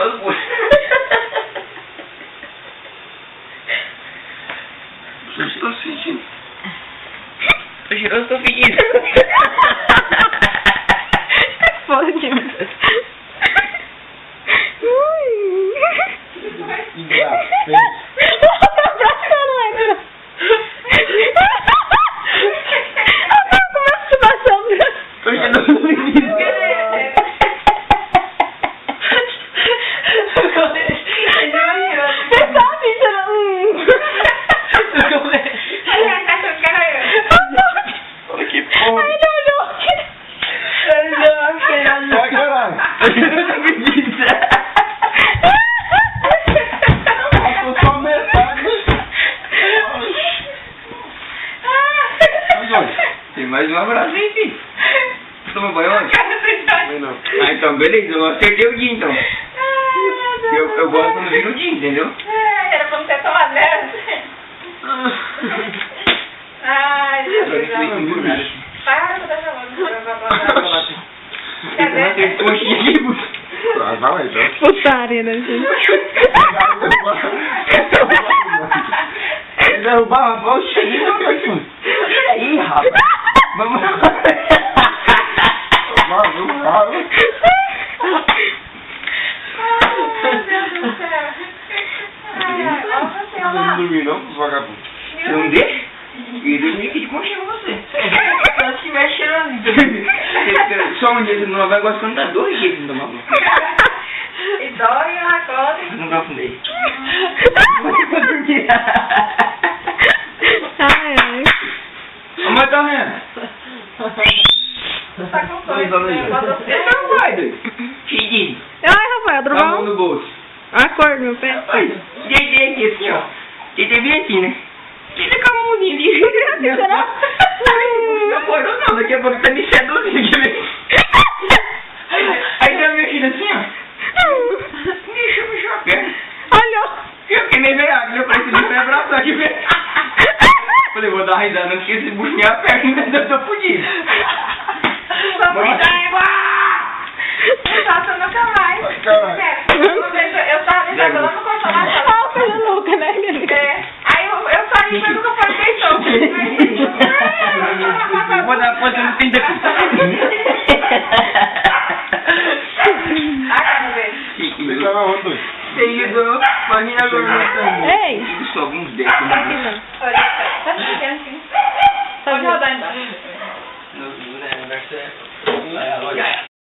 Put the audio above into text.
cheiroso, pô. Estou sentindo. Tô cheiroso, tô fedido. Foda de mim. Tem mais um abraço aí, filho. Toma banho onde? Não. Ah, então beleza, eu acertei o dia então. Eu gosto quando vira o dia, entendeu? Era pra não ter tomado nada. Ai, Jesus. Para, eu tô falando. Cadê? Coxinha aqui, puxa. Vai, então. Putária, né, gente? Derrubar uma bolsa aí, rapaz. Aí, rapaz. Vamos. Não dormir não, vagabundo. Você não deixa? E dormir aqui de conchinha com você. Só se mexe cheirando. Só um dia você não vai gostar quando dá 2 dias que não tomar banho. E dói a cola. Não afundei. Ai, ai. Mas tá vendo? Tá com fome. Você não vai, doido. Fedido. Ai, Rafael, Tá a mão drogão. no bolso. Acorda, meu pé. Rapaz, deitei aqui assim, ó. Deitei bem aqui, né? Fica com a mãozinha ali. Será? Não acordou não, daqui a pouco tá me seduzindo, quer ver? Aí tá mexendo assim, ó. Mexeu a perna. Olha. Eu fiquei meio velhaco, eu falei, você vai abraçar aqui, velho. Falei, vou dar uma risada, não porque esse buchinho a perna, eu tô fudido. Vamos dar água! Não faço nunca mais. Caralho. Eu tava lá no consolador. Ah, coisa louca, né, minha amiga? É. Aí eu saí, mas nunca foi feijão. Vou dar força no fim daqui. Você tava onde? Seguido, imagina agora. Ei. Só alguns 10 minutos. Olha, tá pequeno assim. Pode rodar embaixo. No aniversário.